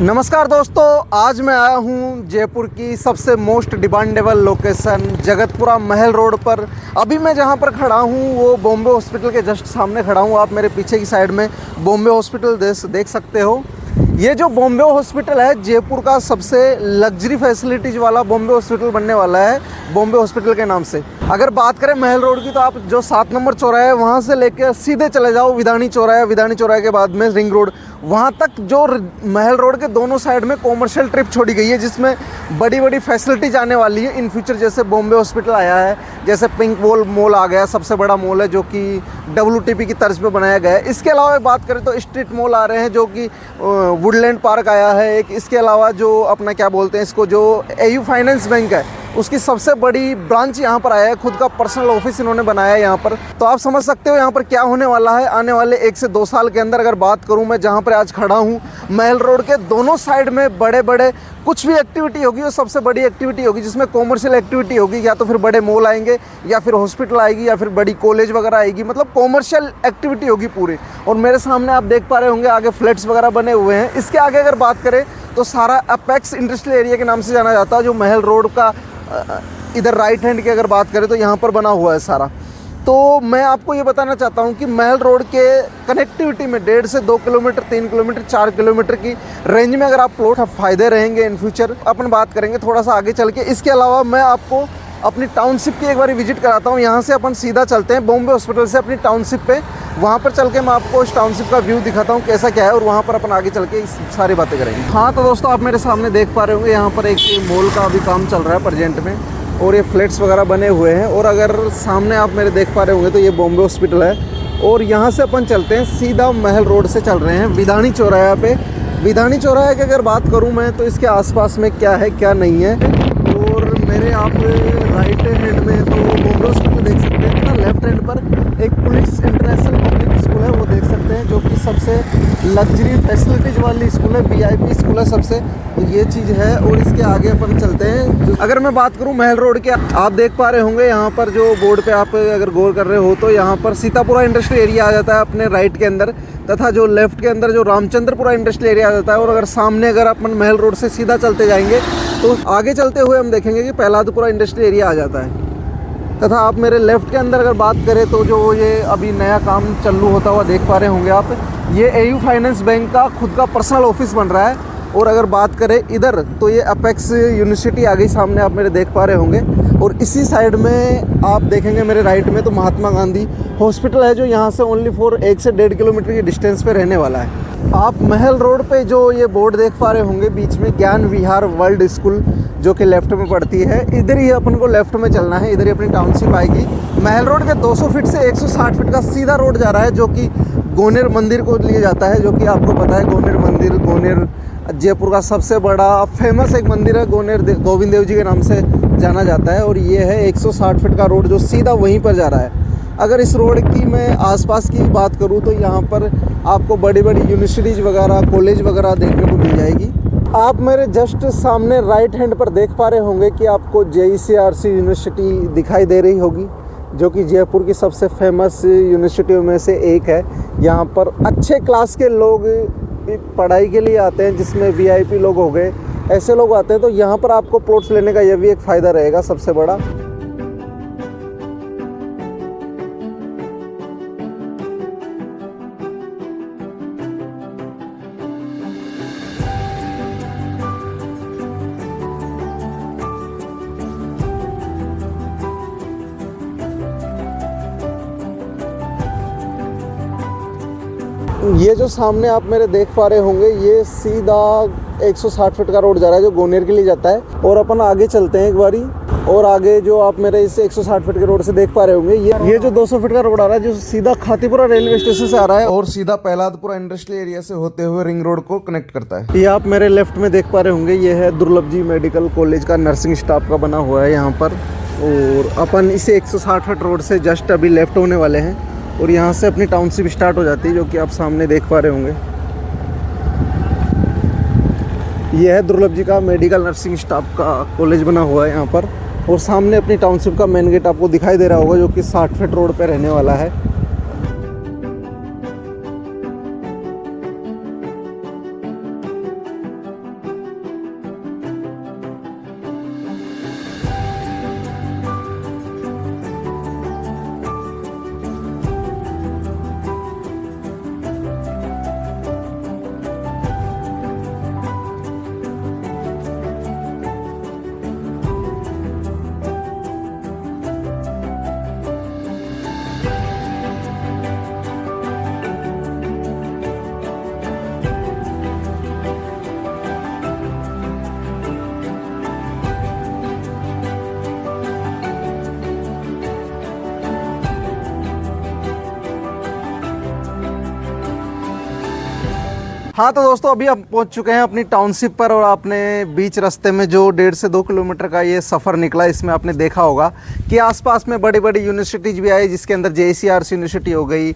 नमस्कार दोस्तों, आज मैं आया हूँ जयपुर की सबसे मोस्ट डिमांडेबल लोकेशन जगतपुरा महल रोड पर। अभी मैं जहाँ पर खड़ा हूँ वो बॉम्बे हॉस्पिटल के जस्ट सामने खड़ा हूँ। आप मेरे पीछे की साइड में बॉम्बे हॉस्पिटल देख सकते हो। ये जो बॉम्बे हॉस्पिटल है जयपुर का सबसे लग्जरी फैसिलिटीज़ वाला बॉम्बे हॉस्पिटल बनने वाला है, बॉम्बे हॉस्पिटल के नाम से। अगर बात करें महल रोड की तो आप जो 7 नंबर चौराहा है वहाँ से लेकर सीधे चले जाओ विधानी चौराहे के बाद में रिंग रोड, वहाँ तक जो महल रोड के दोनों साइड में कॉमर्शियल ट्रिप छोड़ी गई है, जिसमें बड़ी बड़ी फैसिलिटीज आने वाली है इन फ्यूचर। जैसे बॉम्बे हॉस्पिटल आया है, जैसे पिंक मॉल आ गया, सबसे बड़ा मॉल है जो कि WTP की तर्ज पे बनाया गया है। इसके अलावा बात करें तो स्ट्रीट मॉल आ रहे हैं जो कि वुडलैंड पार्क आया है एक। इसके अलावा जो अपना क्या बोलते हैं इसको, जो AU फाइनेंस बैंक है उसकी सबसे बड़ी ब्रांच यहाँ पर आया है, खुद का पर्सनल ऑफिस इन्होंने बनाया है यहाँ पर। तो आप समझ सकते हो यहाँ पर क्या होने वाला है आने वाले 1 से 2 साल के अंदर। अगर बात करूँ मैं जहाँ पर आज खड़ा हूँ, महल रोड के दोनों साइड में बड़े बड़े कुछ भी एक्टिविटी होगी, वो सबसे बड़ी एक्टिविटी होगी जिसमें कॉमर्शियल एक्टिविटी होगी। या तो फिर बड़े मॉल आएंगे, या फिर हॉस्पिटल आएगी, या फिर बड़ी कॉलेज वगैरह आएगी, मतलब कॉमर्शियल एक्टिविटी होगी पूरी। और मेरे सामने आप देख पा रहे होंगे आगे फ्लैट्स वगैरह बने हुए हैं। इसके आगे अगर बात करें तो सारा अपेक्स इंडस्ट्रियल एरिया के नाम से जाना जाता है, जो महल रोड का इधर राइट हैंड की अगर बात करें तो यहाँ पर बना हुआ है सारा। तो मैं आपको ये बताना चाहता हूँ कि महल रोड के कनेक्टिविटी में 1.5 से 2 किलोमीटर, 3 किलोमीटर, 4 किलोमीटर की रेंज में अगर आप प्लॉट फ़ायदे रहेंगे इन फ्यूचर। अपन बात करेंगे थोड़ा सा आगे चल के। इसके अलावा मैं आपको अपनी टाउनशिप की एक बार विजिट कराता हूँ। यहाँ से अपन सीधा चलते हैं बॉम्बे हॉस्पिटल से अपनी टाउनशिप पे, वहाँ पर चल के मैं आपको इस टाउनशिप का व्यू दिखाता हूँ कैसा क्या है, और वहाँ पर अपन आगे चल के इस सारी बातें करेंगे। हाँ तो दोस्तों, आप मेरे सामने देख पा रहे होंगे यहाँ पर एक मॉल का अभी काम चल रहा है प्रेजेंट में, और ये फ्लैट्स वगैरह बने हुए हैं। और अगर सामने आप मेरे देख पा रहे होंगे तो ये बॉम्बे हॉस्पिटल है। और यहाँ से अपन चलते हैं सीधा महल रोड से चल रहे हैं विधानी चौराहा पे। विधानी चौराहे की अगर बात करूँ मैं तो इसके आसपास में क्या है क्या नहीं है। और मेरे आप राइट हैंड में तो बॉम्बे हॉस्पिटल देख सकते हैं, तथा लेफ्ट हैंड पर एक पुलिस इंटरनेशनल पब्लिक स्कूल है वो देख सकते हैं, जो कि सबसे लग्जरी फैसिलिटीज वाली स्कूल है, VIP स्कूल है सबसे। तो ये चीज़ है। और इसके आगे अपन चलते हैं। अगर मैं बात करूं महल रोड के, आप देख पा रहे होंगे यहाँ पर जो बोर्ड पे आप अगर गौर कर रहे हो तो यहाँ पर सीतापुरा इंडस्ट्रियल एरिया आ जाता है अपने राइट के अंदर, तथा जो लेफ्ट के अंदर जो रामचंद्रपुरा इंडस्ट्रियल एरिया आ जाता है। और अगर सामने अगर अपन महल रोड से सीधा चलते जाएंगे तो आगे चलते हुए हम देखेंगे कि प्रहलादपुरा इंडस्ट्रियल एरिया आ जाता है। तथा आप मेरे लेफ़्ट के अंदर अगर बात करें तो जो ये अभी नया काम चालू होता हुआ देख पा रहे होंगे आप, ये AU फाइनेंस बैंक का खुद का पर्सनल ऑफिस बन रहा है। और अगर बात करें इधर तो ये अपेक्स यूनिवर्सिटी आ गई सामने, आप मेरे देख पा रहे होंगे। और इसी साइड में आप देखेंगे मेरे राइट में तो महात्मा गांधी हॉस्पिटल है, जो यहाँ से ओनली 1 से 1.5 किलोमीटर की डिस्टेंस पे रहने वाला है। आप महल रोड पे जो ये बोर्ड देख पा रहे होंगे बीच में, ज्ञान विहार वर्ल्ड स्कूल, जो कि लेफ्ट में पड़ती है, इधर ही अपन को लेफ्ट में चलना है, इधर ही अपनी टाउनशिप आएगी। महल रोड के 200 फीट से 160 फीट का सीधा रोड जा रहा है, जो कि गोनेर मंदिर को लिए जाता है, जो कि आपको पता है गोनेर मंदिर, गोनेर जयपुर का सबसे बड़ा फेमस एक मंदिर है, गोनेर गोविंद देव जी के नाम से जाना जाता है। और ये है 160 फीट का रोड जो सीधा वहीं पर जा रहा है। अगर इस रोड की मैं आसपास की बात करूं तो यहाँ पर आपको बड़ी बड़ी यूनिवर्सिटीज़ वगैरह, कॉलेज वगैरह देखने को मिल जाएगी। आप मेरे जस्ट सामने राइट हैंड पर देख पा रहे होंगे कि आपको JECRC यूनिवर्सिटी दिखाई दे रही होगी, जो कि जयपुर की सबसे फेमस यूनिवर्सिटियों में से एक है। यहाँ पर अच्छे क्लास के लोग पढ़ाई के लिए आते हैं, जिसमें VIP लोग हो गए, ऐसे लोग आते हैं। तो यहाँ पर आपको प्लॉट्स लेने का यह भी एक फ़ायदा रहेगा सबसे बड़ा। ये जो सामने आप मेरे देख पा रहे होंगे, ये सीधा 160 फीट का रोड जा रहा है जो गोनेर के लिए जाता है। और अपन आगे चलते हैं एक बारी, और आगे जो आप मेरे इस 160 फीट के रोड से देख पा रहे होंगे, ये जो 200 फीट का रोड आ रहा है, जो सीधा खातीपुरा रेलवे स्टेशन से आ रहा है और सीधा प्रहलादपुरा इंडस्ट्रियल एरिया से होते हुए रिंग रोड को कनेक्ट करता है। ये आप मेरे लेफ्ट में देख पा रहे होंगे, ये है दुर्लभ जी मेडिकल कॉलेज का नर्सिंग स्टाफ का बना हुआ है यहाँ पर। और अपन इसे 160 फीट रोड से जस्ट अभी लेफ्ट होने वाले हैं, और यहाँ से अपनी टाउनशिप स्टार्ट हो जाती है, जो कि आप सामने देख पा रहे होंगे। यह है दुर्लभ जी का मेडिकल नर्सिंग स्टाफ का कॉलेज बना हुआ है यहाँ पर। और सामने अपनी टाउनशिप का मेन गेट आपको दिखाई दे रहा होगा, जो कि 60 फीट रोड पे रहने वाला है। हाँ तो दोस्तों अभी हम पहुंच चुके हैं अपनी टाउनशिप पर और आपने बीच रास्ते में जो 1.5 से 2 किलोमीटर का ये सफ़र निकला, इसमें आपने देखा होगा कि आसपास में बड़ी बड़ी यूनिवर्सिटीज़ भी आई, जिसके अंदर JCRC यूनिवर्सिटी हो गई,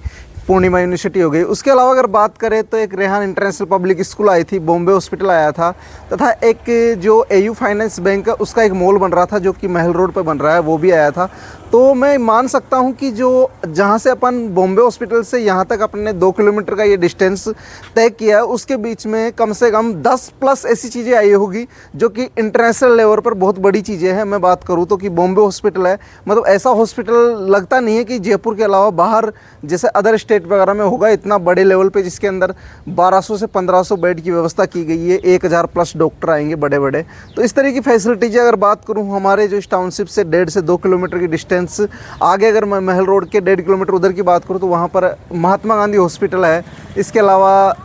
पूर्णिमा यूनिवर्सिटी हो गई। उसके अलावा अगर बात करें तो एक रेहान इंटरनेशनल पब्लिक स्कूल आई थी, बॉम्बे हॉस्पिटल आया था, तथा एक जो AU फाइनेंस बैंक है उसका एक मॉल बन रहा था जो कि महल रोड पर बन रहा है, वो भी आया था। तो मैं मान सकता हूं कि जो जहां से अपन बॉम्बे हॉस्पिटल से यहां तक अपने 2 किलोमीटर का ये डिस्टेंस तय किया है, उसके बीच में कम से कम 10 प्लस ऐसी चीज़ें आई होगी जो कि इंटरनेशनल लेवल पर बहुत बड़ी चीज़ें हैं। मैं बात करूं तो कि बॉम्बे हॉस्पिटल है, मतलब ऐसा हॉस्पिटल लगता नहीं है कि जयपुर के अलावा बाहर जैसे अदर स्टेट वगैरह में होगा इतना बड़े लेवल पे, जिसके अंदर 1200 से 1500 बेड की व्यवस्था की गई है, 1000 प्लस डॉक्टर आएंगे बड़े बड़े। तो इस तरह की फैसिलिटीज़ अगर बात करूं हमारे जो इस टाउनशिप से 1.5 से 2 किलोमीटर की डिस्टेंस आगे, अगर मैं महल रोड के 1.5 किलोमीटर उधर की बात करूं तो वहाँ पर महात्मा गांधी हॉस्पिटल है। इसके अलावा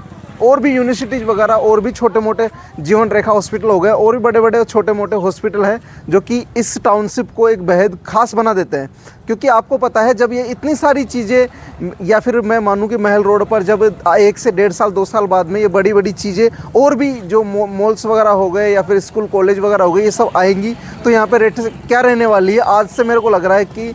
और भी यूनिवर्सिटीज़ वगैरह और भी छोटे मोटे जीवन रेखा हॉस्पिटल हो गए, और भी बड़े बड़े छोटे मोटे हॉस्पिटल हैं जो कि इस टाउनशिप को एक बेहद खास बना देते हैं। क्योंकि आपको पता है जब ये इतनी सारी चीज़ें, या फिर मैं मानूं कि महल रोड पर जब 1 से 1.5 साल 2 साल बाद में ये बड़ी बड़ी चीज़ें और भी जो मॉल्स वगैरह हो गए या फिर स्कूल कॉलेज वगैरह हो गए, ये सब आएंगी, तो यहाँ पर रेट क्या रहने वाली है। आज से मेरे को लग रहा है कि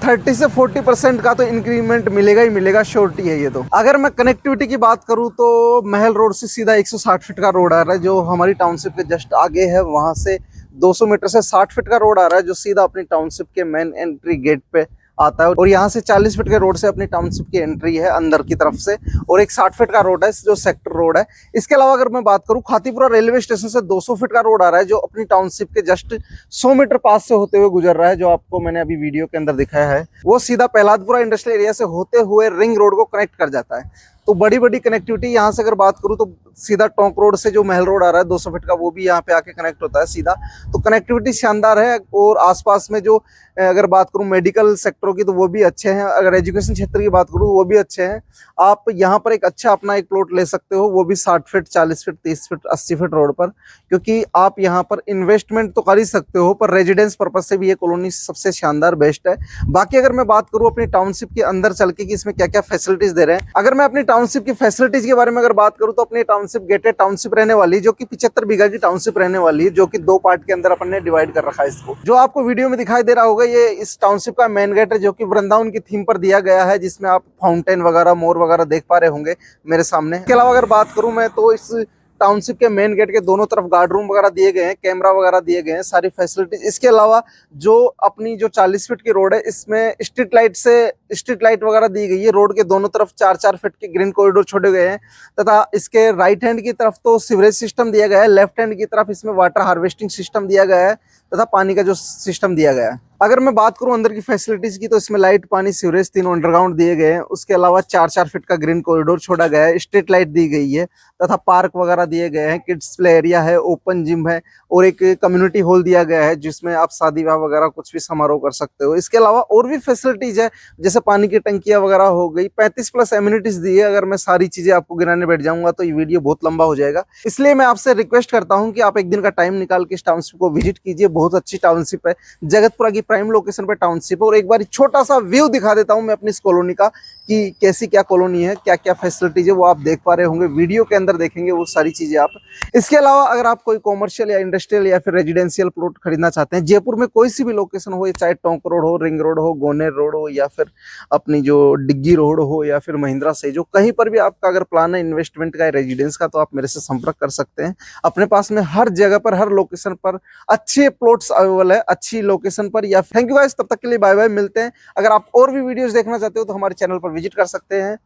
30 से 40% का तो इंक्रीमेंट मिलेगा ही मिलेगा, श्योरिटी है ये तो। अगर मैं कनेक्टिविटी की बात करूं तो महल रोड से सीधा 160 फीट का रोड आ रहा है जो हमारी टाउनशिप के जस्ट आगे है। वहां से 200 मीटर से 60 फीट का रोड आ रहा है जो सीधा अपनी टाउनशिप के मेन एंट्री गेट पे आता है, और यहाँ से 40 फीट के रोड से अपनी टाउनशिप की एंट्री है अंदर की तरफ से, और एक 60 फीट का रोड है जो सेक्टर रोड है। इसके अलावा अगर मैं बात करूँ खातीपुरा रेलवे स्टेशन से 200 फीट का रोड आ रहा है जो अपनी टाउनशिप के जस्ट 100 मीटर पास से होते हुए गुजर रहा है, जो आपको मैंने अभी वीडियो के अंदर दिखाया है। वो सीधा प्रहलादपुरा इंडस्ट्रियल एरिया से होते हुए रिंग रोड को कनेक्ट कर जाता है। तो बड़ी बड़ी कनेक्टिविटी यहाँ से अगर बात करूँ तो सीधा टोंक रोड से जो महल रोड आ रहा है 200 फीट का, वो भी यहाँ पे आके कनेक्ट होता है सीधा। तो कनेक्टिविटी शानदार है, और आसपास में जो अगर बात करूँ मेडिकल सेक्टरों की तो वो भी अच्छे हैं, अगर एजुकेशन क्षेत्र की बात करूँ वो भी अच्छे हैं। आप यहाँ पर एक अच्छा अपना एक प्लॉट ले सकते हो, वो भी 60 feet 40 feet 30 feet 80 feet road पर, क्योंकि आप यहाँ पर इन्वेस्टमेंट तो कर ही सकते हो पर रेजिडेंस पर्पज से भी ये कॉलोनी सबसे शानदार बेस्ट है। बाकी अगर मैं बात करूँ अपनी टाउनशिप के अंदर चल के कि इसमें क्या क्या फैसिलिटीज दे रहे हैं, अगर मैं अपनी टाउनशिप की फैसिलिटीज के बारे में अगर बात करूं तो अपनी टाउनशिप गेटेड टाउनशिप रहने वाली है जो कि 75 बीघा की टाउनशिप रहने वाली है, जो कि 2 पार्ट के अंदर अपन ने डिवाइड कर रखा है इसको। जो आपको वीडियो में दिखाई दे रहा होगा ये इस टाउनशिप का मेन गेट है जो कि वृंदावन की थीम पर दिया गया है, जिसमें आप फाउंटेन वगैरह मोर वगैरह देख पा रहे होंगे मेरे सामने। इसके अलावा अगर बात करूं मैं तो इस टाउनशिप के मेन गेट के दोनों तरफ गार्ड रूम वगैरह दिए गए हैं, कैमरा वगैरह दिए गए हैं, सारी फैसिलिटीज। इसके अलावा जो अपनी जो 40 फीट की रोड है इसमें स्ट्रीट लाइट वगैरह दी गई है। रोड के दोनों तरफ 4-4 फीट के ग्रीन कॉरिडोर छोड़े गए हैं, तथा इसके राइट हैंड की तरफ तो सीवरेज सिस्टम दिया गया है, लेफ्ट हैंड की तरफ इसमें वाटर हार्वेस्टिंग सिस्टम दिया गया है, तथा पानी का जो सिस्टम दिया गया है। अगर मैं बात करूं अंदर की फैसिलिटीज की तो इसमें लाइट पानी सीवरेज तीनों अंडरग्राउंड दिए गए हैं। उसके अलावा 4-4 फीट का ग्रीन कॉरिडोर छोड़ा गया है, स्ट्रीट लाइट दी गई है, तथा पार्क वगैरह दिए गए हैं, किड्स प्ले एरिया है, ओपन जिम है, और एक कम्युनिटी हॉल दिया गया है जिसमें आप शादी विवाह वगैरह कुछ भी समारोह कर सकते हो। इसके अलावा और भी फैसिलिटीज है जैसे पानी की टंकियां वगैरह हो गई, 35 प्लस एम्यूनिटीज दी है। अगर मैं सारी चीजें आपको गिनाने बैठ जाऊंगा तो ये वीडियो बहुत लंबा हो जाएगा, इसलिए मैं आपसे रिक्वेस्ट करता हूँ कि आप एक दिन का टाइम निकाल के इस टाउनशिप को विजिट कीजिए। बहुत अच्छी टाउनशिप है, जगतपुरा की प्राइम लोकेशन पर टाउनशिप। और एक बार छोटा सा व्यू दिखा देता हूं मैं अपनी इस कॉलोनी का कि कैसी क्या कॉलोनी है, क्या क्या फैसिलिटीज है, वो आप देख पा रहे होंगे, वीडियो के अंदर देखेंगे वो सारी चीजें आप। इसके अलावा अगर आप कोई कॉमर्शियल या इंडस्ट्रियल या फिर रेजिडेंशियल प्लॉट खरीदना चाहते हैं जयपुर में कोई सी भी लोकेशन हो, चाहे टोंक रोड हो, रिंग रोड हो, गोनेर रोड हो, या फिर अपनी जो डिग्गी रोड हो, या फिर महिंद्रा से, जो कहीं पर भी आपका अगर प्लान है इन्वेस्टमेंट का, रेजिडेंस का, तो आप मेरे से संपर्क कर सकते हैं। अपने पास में हर जगह पर हर लोकेशन पर अच्छे प्लॉट्स अवेलेबल है, अच्छी लोकेशन पर। या थैंक यू गाइस, तब तक के लिए बाय बाय, मिलते हैं। अगर आप और भी वीडियोस देखना चाहते हो तो हमारे चैनल पर विजिट कर सकते हैं,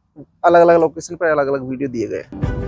अलग अलग लोकेशन पर अलग अलग वीडियो दिए गए हैं।